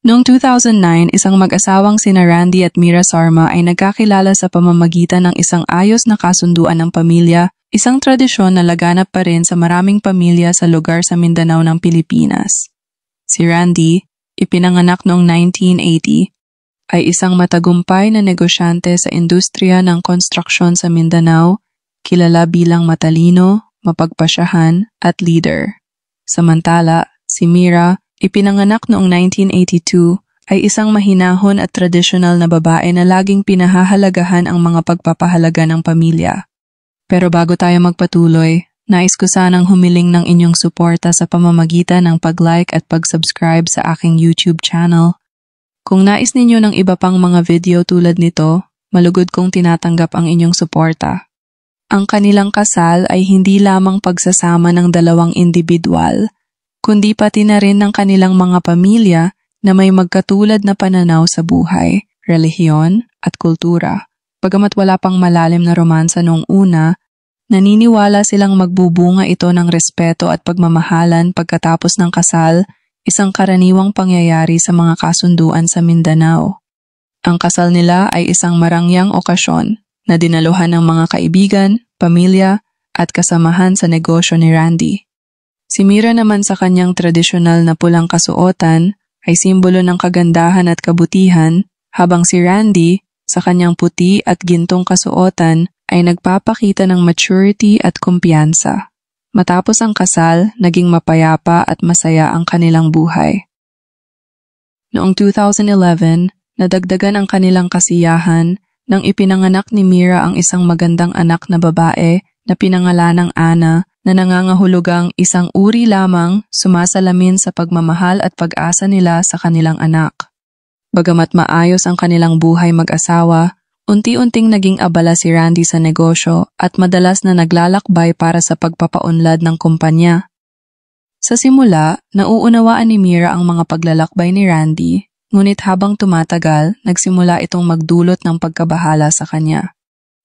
Noong 2009, isang mag-asawang sina Randy at Mira Sarma ay nagkakilala sa pamamagitan ng isang ayos na kasunduan ng pamilya, isang tradisyon na laganap pa rin sa maraming pamilya sa lugar sa Mindanao ng Pilipinas. Si Randy, ipinanganak noong 1980, ay isang matagumpay na negosyante sa industriya ng konstruksyon sa Mindanao, kilala bilang matalino, mapagpasyahan at leader. Samantala, si Mira, ipinanganak noong 1982, ay isang mahinahon at tradisyonal na babae na laging pinahahalagahan ang mga pagpapahalaga ng pamilya. Pero bago tayo magpatuloy, nais ko sanang humiling ng inyong suporta sa pamamagitan ng pag-like at pag-subscribe sa aking YouTube channel. Kung nais ninyo ng iba pang mga video tulad nito, malugod kong tinatanggap ang inyong suporta. Ang kanilang kasal ay hindi lamang pagsasama ng dalawang individual, kundi pati na rin ng kanilang mga pamilya na may magkatulad na pananaw sa buhay, relihiyon at kultura. Bagamat wala pang malalim na romansa noong una, naniniwala silang magbubunga ito ng respeto at pagmamahalan pagkatapos ng kasal, isang karaniwang pangyayari sa mga kasunduan sa Mindanao. Ang kasal nila ay isang marangyang okasyon na dinaluhan ng mga kaibigan, pamilya at kasamahan sa negosyo ni Randy. Si Mira naman sa kanyang tradisyonal na pulang kasuotan ay simbolo ng kagandahan at kabutihan, habang si Randy sa kanyang puti at gintong kasuotan ay nagpapakita ng maturity at kumpiyansa. Matapos ang kasal, naging mapayapa at masaya ang kanilang buhay. Noong 2011, nadagdagan ang kanilang kasiyahan nang ipinanganak ni Mira ang isang magandang anak na babae na pinangalanang Ana, na nangangahulugang isang uri lamang sumasalamin sa pagmamahal at pag-asa nila sa kanilang anak. Bagamat maayos ang kanilang buhay mag-asawa, unti-unting naging abala si Randy sa negosyo at madalas na naglalakbay para sa pagpapaunlad ng kumpanya. Sa simula, nauunawaan ni Mira ang mga paglalakbay ni Randy, ngunit habang tumatagal, nagsimula itong magdulot ng pagkabahala sa kanya.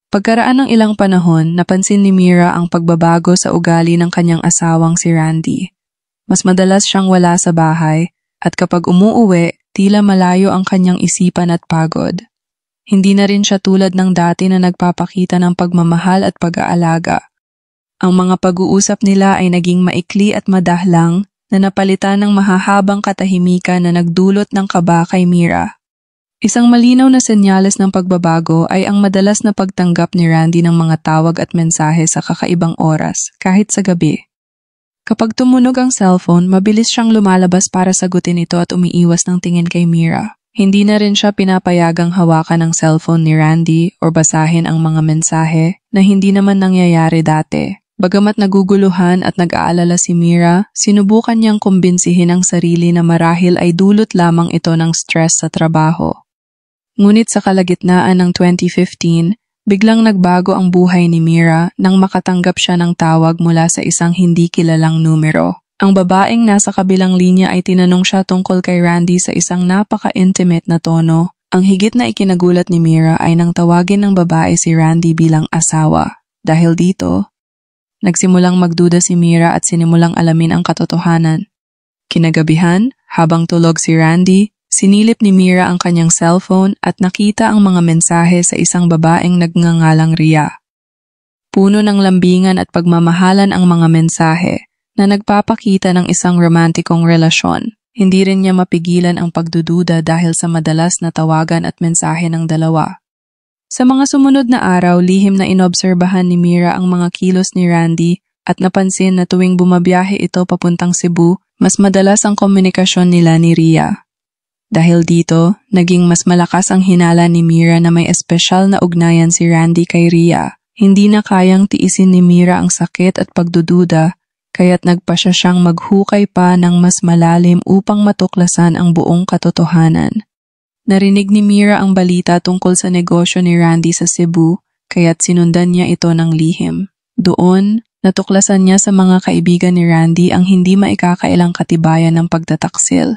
Pagkaraan ng ilang panahon, napansin ni Mira ang pagbabago sa ugali ng kanyang asawang si Randy. Mas madalas siyang wala sa bahay at kapag umuuwi, tila malayo ang kanyang isipan at pagod. Hindi na rin siya tulad ng dati na nagpapakita ng pagmamahal at pag-aalaga. Ang mga pag-uusap nila ay naging maikli at madahlang na napalitan ng mahahabang katahimikan na nagdulot ng kaba kay Mira. Isang malinaw na senyales ng pagbabago ay ang madalas na pagtanggap ni Randy ng mga tawag at mensahe sa kakaibang oras, kahit sa gabi. Kapag tumunog ang cellphone, mabilis siyang lumalabas para sagutin ito at umiiwas ng tingin kay Mira. Hindi na rin siya pinapayagang hawakan ang cellphone ni Randy o basahin ang mga mensahe na hindi naman nangyayari dati. Bagamat naguguluhan at nag-aalala si Mira, sinubukan niyang kumbinsihin ang sarili na marahil ay dulot lamang ito ng stress sa trabaho. Ngunit sa kalagitnaan ng 2015, biglang nagbago ang buhay ni Mira nang makatanggap siya ng tawag mula sa isang hindi kilalang numero. Ang babaeng nasa kabilang linya ay tinanong siya tungkol kay Randy sa isang napaka-intimate na tono. Ang higit na ikinagulat ni Mira ay nang tawagin ng babae si Randy bilang asawa. Dahil dito, nagsimulang magduda si Mira at sinimulang alamin ang katotohanan. Kinagabihan, habang tulog si Randy, sinilip ni Mira ang kanyang cellphone at nakita ang mga mensahe sa isang babaeng nagngangalang Ria. Puno ng lambingan at pagmamahalan ang mga mensahe na nagpapakita ng isang romantikong relasyon. Hindi rin niya mapigilan ang pagdududa dahil sa madalas na tawagan at mensahe ng dalawa. Sa mga sumunod na araw, lihim na inobserbahan ni Mira ang mga kilos ni Randy at napansin na tuwing bumabiyahe ito papuntang Cebu, mas madalas ang komunikasyon nila ni Ria. Dahil dito, naging mas malakas ang hinala ni Mira na may espesyal na ugnayan si Randy kay Ria. Hindi na kayang tiisin ni Mira ang sakit at pagdududa, kaya't nagpasya siyang maghukay pa ng mas malalim upang matuklasan ang buong katotohanan. Narinig ni Mira ang balita tungkol sa negosyo ni Randy sa Cebu, kaya't sinundan niya ito ng lihim. Doon, natuklasan niya sa mga kaibigan ni Randy ang hindi maikakailang katibayan ng pagtataksil.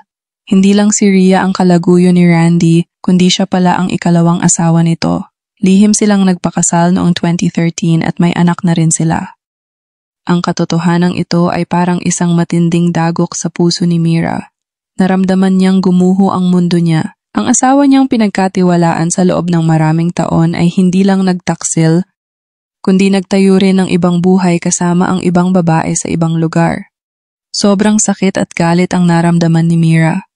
Hindi lang si Ria ang kalaguyo ni Randy, kundi siya pala ang ikalawang asawa nito. Lihim silang nagpakasal noong 2013 at may anak na rin sila. Ang katotohanang ito ay parang isang matinding dagok sa puso ni Mira. Naramdaman niyang gumuho ang mundo niya. Ang asawa niyang pinagkatiwalaan sa loob ng maraming taon ay hindi lang nagtaksil, kundi nagtayo rin ng ibang buhay kasama ang ibang babae sa ibang lugar. Sobrang sakit at galit ang naramdaman ni Mira.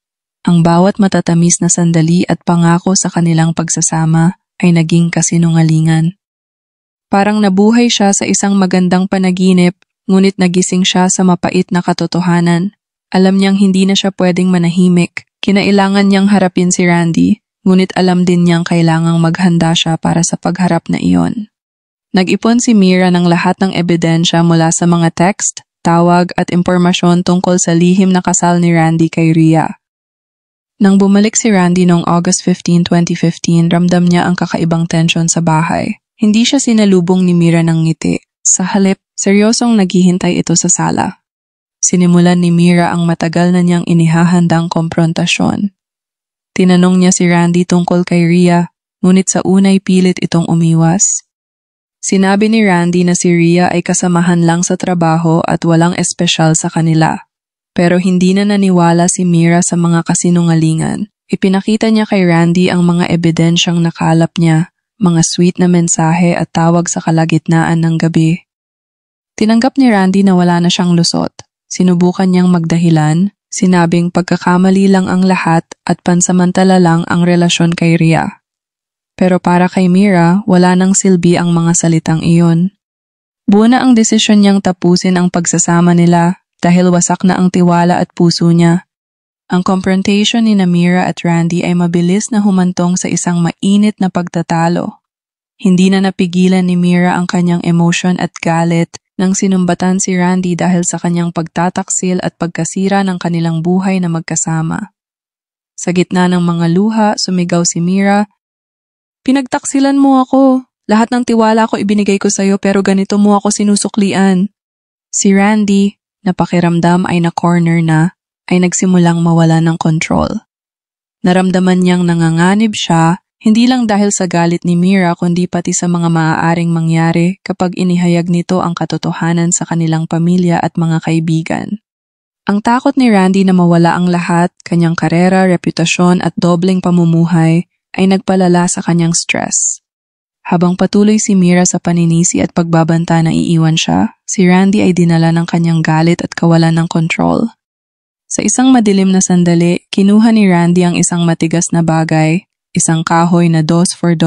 Ang bawat matatamis na sandali at pangako sa kanilang pagsasama ay naging kasinungalingan. Parang nabuhay siya sa isang magandang panaginip, ngunit nagising siya sa mapait na katotohanan. Alam niyang hindi na siya pwedeng manahimik. Kinailangan niyang harapin si Randy, ngunit alam din niyang kailangang maghanda siya para sa pagharap na iyon. Nag-ipon si Mira ng lahat ng ebidensya mula sa mga text, tawag at impormasyon tungkol sa lihim na kasal ni Randy kay Rhea. Nang bumalik si Randy noong August 15, 2015, ramdam niya ang kakaibang tensyon sa bahay. Hindi siya sinalubong ni Mira ng ngiti. Sa halip, seryosong naghihintay ito sa sala. Sinimulan ni Mira ang matagal na niyang inihahandang komprontasyon. Tinanong niya si Randy tungkol kay Rhea, ngunit sa unay pilit itong umiwas. Sinabi ni Randy na si Rhea ay kasamahan lang sa trabaho at walang espesyal sa kanila. Pero hindi na naniwala si Mira sa mga kasinungalingan. Ipinakita niya kay Randy ang mga ebidensyang nakalap niya, mga sweet na mensahe at tawag sa kalagitnaan ng gabi. Tinanggap ni Randy na wala na siyang lusot. Sinubukan niyang magdahilan, sinabing pagkakamali lang ang lahat at pansamantala lang ang relasyon kay Rhea. Pero para kay Mira, wala nang silbi ang mga salitang iyon. Buo na ang desisyon niyang tapusin ang pagsasama nila dahil wasak na ang tiwala at puso niya. Ang confrontation ni Mira at Randy ay mabilis na humantong sa isang mainit na pagtatalo. Hindi na napigilan ni Mira ang kanyang emosyon at galit nang sinumbatan si Randy dahil sa kanyang pagtataksil at pagkasira ng kanilang buhay na magkasama. Sa gitna ng mga luha, sumigaw si Mira, "Pinagtaksilan mo ako. Lahat ng tiwala ko ibinigay ko sa'yo pero ganito mo ako sinusuklian." Si Randy, na pakiramdam ay na-corner na, ay nagsimulang mawala ng control. Naramdaman niyang nanganganib siya, hindi lang dahil sa galit ni Mira kundi pati sa mga maaaring mangyari kapag inihayag nito ang katotohanan sa kanilang pamilya at mga kaibigan. Ang takot ni Randy na mawala ang lahat, kanyang karera, reputasyon at dobleng pamumuhay ay nagpalala sa kanyang stress. Habang patuloy si Mira sa paninisi at pagbabanta na iiwan siya, si Randy ay dinala ng kanyang galit at kawalan ng control. Sa isang madilim na sandali, kinuha ni Randy ang isang matigas na bagay, isang kahoy na 2x2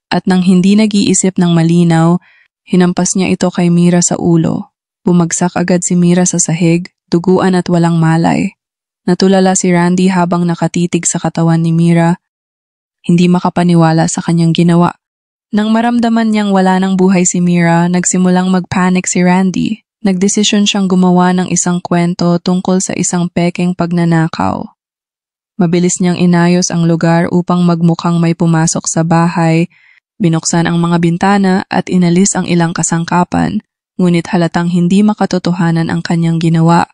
at nang hindi nag-iisip ng malinaw, hinampas niya ito kay Mira sa ulo. Bumagsak agad si Mira sa sahig, duguan at walang malay. Natulala si Randy habang nakatitig sa katawan ni Mira, hindi makapaniwala sa kanyang ginawa. Nang maramdaman niyang wala ng buhay si Mira, nagsimulang mag-panic si Randy. Nagdesisyon siyang gumawa ng isang kwento tungkol sa isang pekeng pagnanakaw. Mabilis niyang inayos ang lugar upang magmukhang may pumasok sa bahay, binuksan ang mga bintana at inalis ang ilang kasangkapan, ngunit halatang hindi makatotohanan ang kanyang ginawa.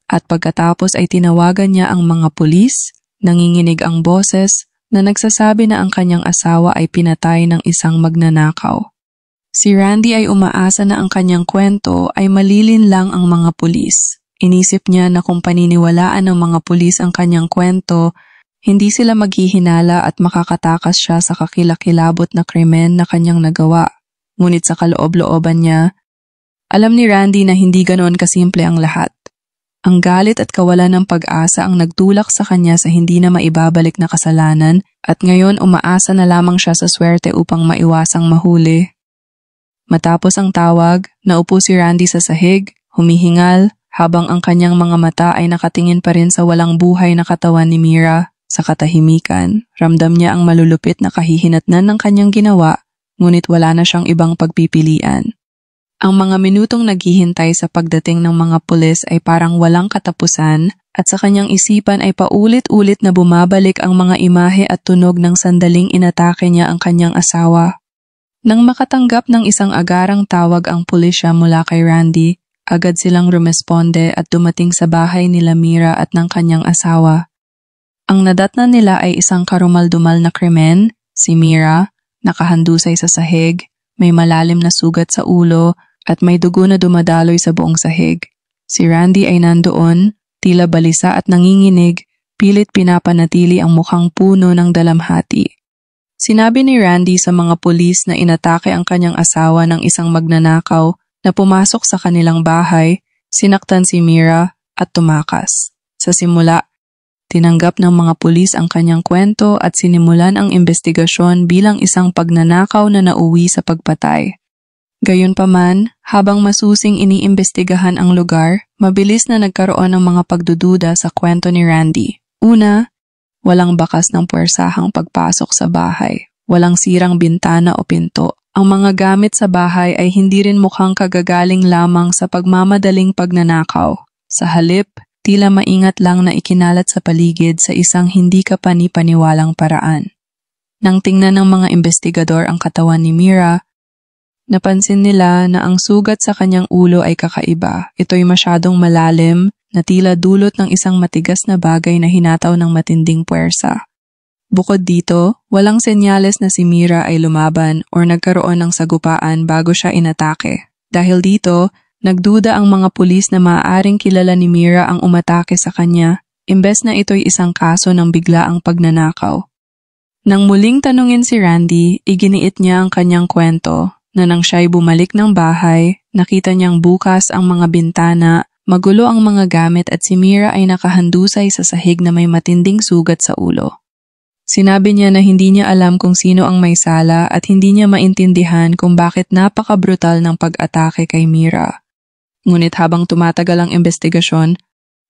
At pagkatapos ay tinawagan niya ang mga pulis, nanginginig ang boses na nagsasabi na ang kanyang asawa ay pinatay ng isang magnanakaw. Si Randy ay umaasa na ang kanyang kwento ay malilin lang ang mga pulis. Inisip niya na kung paniniwalaan ng mga pulis ang kanyang kwento, hindi sila maghihinala at makakatakas siya sa kakilakilabot na krimen na kanyang nagawa. Ngunit sa kaloob-looban niya, alam ni Randy na hindi ganoon kasimple ang lahat. Ang galit at kawalan ng pag-asa ang nagtulak sa kanya sa hindi na maibabalik na kasalanan at ngayon umaasa na lamang siya sa swerte upang maiwasang mahuli. Matapos ang tawag, naupo si Randy sa sahig, humihingal, habang ang kanyang mga mata ay nakatingin pa rin sa walang buhay na katawan ni Mira. Sa katahimikan, ramdam niya ang malulupit na kahihinatnan ng kanyang ginawa, ngunit wala na siyang ibang pagpipilian. Ang mga minutong naghihintay sa pagdating ng mga pulis ay parang walang katapusan at sa kanyang isipan ay paulit-ulit na bumabalik ang mga imahe at tunog ng sandaling inatake niya ang kanyang asawa. Nang makatanggap ng isang agarang tawag ang pulisya mula kay Randy, agad silang rumesponde at dumating sa bahay nila Mira at ng kanyang asawa. Ang nadatnan nila ay isang karumal-dumal na krimen, si Mira, nakahandusay sa sahig, may malalim na sugat sa ulo at may dugo na dumadaloy sa buong sahig. Si Randy ay nandoon, tila balisa at nanginginig, pilit pinapanatili ang mukhang puno ng dalamhati. Sinabi ni Randy sa mga pulis na inatake ang kanyang asawa ng isang magnanakaw na pumasok sa kanilang bahay, sinaktan si Mira at tumakas. Sa simula, tinanggap ng mga pulis ang kanyang kwento at sinimulan ang investigasyon bilang isang pagnanakaw na nauwi sa pagpatay. Gayunpaman, habang masusing iniimbestigahan ang lugar, mabilis na nagkaroon ng mga pagdududa sa kwento ni Randy. Una, walang bakas ng puwersahang pagpasok sa bahay. Walang sirang bintana o pinto. Ang mga gamit sa bahay ay hindi rin mukhang kagagaling lamang sa pagmamadaling pagnanakaw. Sa halip, tila maingat lang na ikinalat sa paligid sa isang hindi kapani-paniwalang paraan. Nang tingnan ng mga investigador ang katawan ni Mira, napansin nila na ang sugat sa kanyang ulo ay kakaiba. Ito'y masyadong malalim na tila dulot ng isang matigas na bagay na hinataw ng matinding puwersa. Bukod dito, walang senyales na si Mira ay lumaban o nagkaroon ng sagupaan bago siya inatake. Dahil dito, nagduda ang mga pulis na maaaring kilala ni Mira ang umatake sa kanya, imbes na ito'y isang kaso ng biglaang pagnanakaw. Nang muling tanungin si Randy, iginiit niya ang kanyang kwento na nang siya'y bumalik ng bahay, nakita niyang bukas ang mga bintana, magulo ang mga gamit at si Mira ay nakahandusay sa sahig na may matinding sugat sa ulo. Sinabi niya na hindi niya alam kung sino ang may sala at hindi niya maintindihan kung bakit napaka-brutal ng pag-atake kay Mira. Ngunit habang tumatagal ang investigasyon,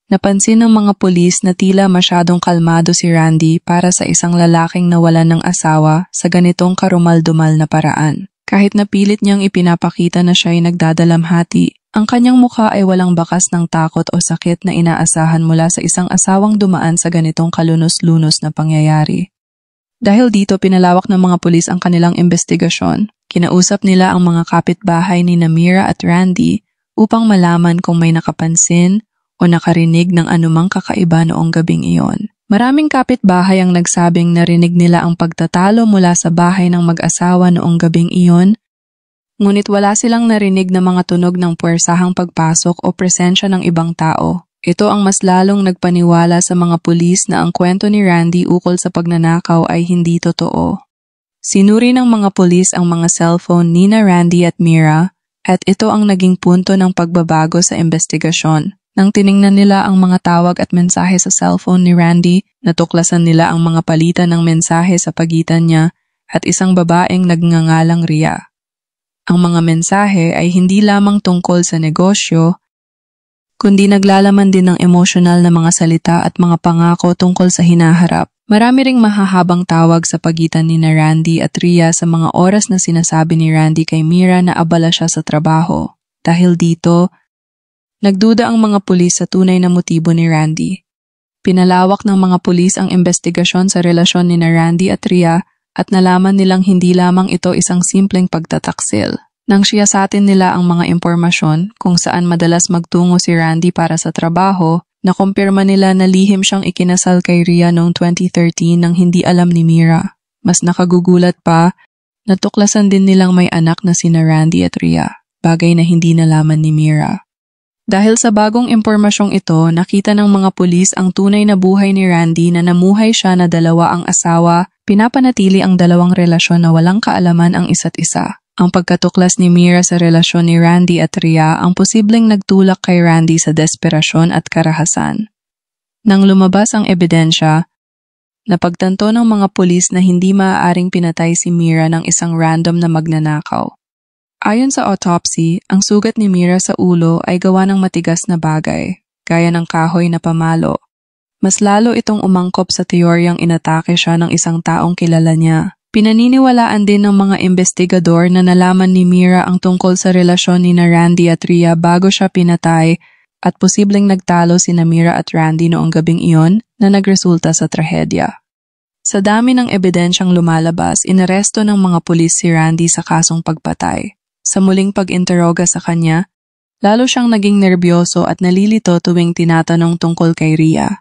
napansin ng mga pulis na tila masyadong kalmado si Randy para sa isang lalaking nawalan ng asawa sa ganitong karumal-dumal na paraan. Kahit na pilit niyang ipinapakita na siya'y nagdadalamhati, ang kanyang mukha ay walang bakas ng takot o sakit na inaasahan mula sa isang asawang dumaan sa ganitong kalunos-lunos na pangyayari. Dahil dito pinalawak ng mga pulis ang kanilang investigasyon, kinausap nila ang mga kapitbahay ni Mira at Randy upang malaman kung may nakapansin o nakarinig ng anumang kakaiba noong gabing iyon. Maraming kapitbahay ang nagsabing narinig nila ang pagtatalo mula sa bahay ng mag-asawa noong gabing iyon, ngunit wala silang narinig na mga tunog ng puwersahang pagpasok o presensya ng ibang tao. Ito ang mas lalong nagpaniwala sa mga pulis na ang kwento ni Randy ukol sa pagnanakaw ay hindi totoo. Sinuri ng mga pulis ang mga cellphone ni Randy at Mira at ito ang naging punto ng pagbabago sa investigasyon. Nang tiningnan nila ang mga tawag at mensahe sa cellphone ni Randy, natuklasan nila ang mga palitan ng mensahe sa pagitan niya at isang babaeng nagngangalang Ria. Ang mga mensahe ay hindi lamang tungkol sa negosyo, kundi naglalaman din ng emosyonal na mga salita at mga pangako tungkol sa hinaharap. Marami ring mahahabang tawag sa pagitan ni Randy at Ria sa mga oras na sinasabi ni Randy kay Mira na abala siya sa trabaho. Dahil dito, nagduda ang mga pulis sa tunay na motibo ni Randy. Pinalawak ng mga pulis ang investigasyon sa relasyon ni Randy at Ria at nalaman nilang hindi lamang ito isang simpleng pagtataksil. Nang siyasatin nila ang mga impormasyon kung saan madalas magtungo si Randy para sa trabaho, nakumpirma nila na lihim siyang ikinasal kay Ria noong 2013 nang hindi alam ni Mira. Mas nakagugulat pa, natuklasan din nilang may anak na sina Randy at Ria, bagay na hindi nalaman ni Mira. Dahil sa bagong impormasyong ito, nakita ng mga pulis ang tunay na buhay ni Randy na namuhay siya na dalawa ang asawa, pinapanatili ang dalawang relasyon na walang kaalaman ang isa't isa. Ang pagkatuklas ni Mira sa relasyon ni Randy at Ria ang posibleng nagtulak kay Randy sa desperasyon at karahasan. Nang lumabas ang ebidensya, napagtanto ng mga pulis na hindi maaaring pinatay si Mira ng isang random na magnanakaw. Ayon sa autopsy, ang sugat ni Mira sa ulo ay gawa ng matigas na bagay, gaya ng kahoy na pamalo. Mas lalo itong umangkop sa teoryang inatake siya ng isang taong kilala niya. Pinaniniwalaan din ng mga investigador na nalaman ni Mira ang tungkol sa relasyon ni Randy at Ria bago siya pinatay at posibleng nagtalo sina Mira at Randy noong gabing iyon na nagresulta sa trahedya. Sa dami ng ebidensyang lumalabas, inaresto ng mga pulis si Randy sa kasong pagpatay. Sa muling pag-interoga sa kanya, lalo siyang naging nerbyoso at nalilito tuwing tinatanong tungkol kay Ria.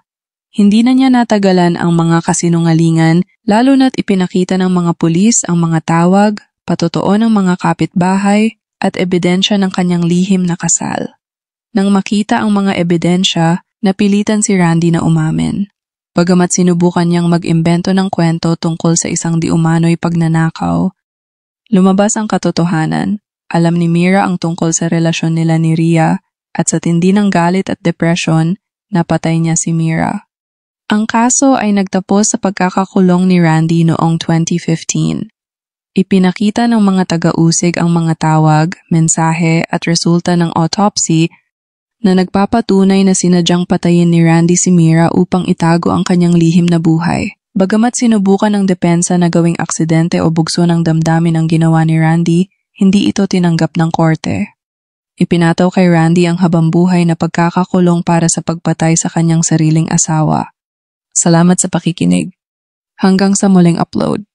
Hindi na niya natagalan ang mga kasinungalingan, lalo na't ipinakita ng mga pulis ang mga tawag, patotoo ng mga kapitbahay, at ebidensya ng kanyang lihim na kasal. Nang makita ang mga ebidensya, Napilitan si Randy na umamin. Bagamat sinubukan niyang mag-imbento ng kwento tungkol sa isang di umano'y pagnanakaw, lumabas ang katotohanan. Alam ni Mira ang tungkol sa relasyon nila ni Rhea at sa tindi ng galit at depresyon, napatay niya si Mira. Ang kaso ay nagtapos sa pagkakakulong ni Randy noong 2015. Ipinakita ng mga taga-usig ang mga tawag, mensahe at resulta ng autopsy na nagpapatunay na sinadyang patayin ni Randy si Mira upang itago ang kanyang lihim na buhay. Bagamat sinubukan ng depensa na gawing aksidente o bugso ng damdamin ang ginawa ni Randy, hindi ito tinanggap ng korte. Ipinataw kay Randy ang habambuhay na pagkakakulong para sa pagpatay sa kanyang sariling asawa. Salamat sa pakikinig. Hanggang sa muling upload.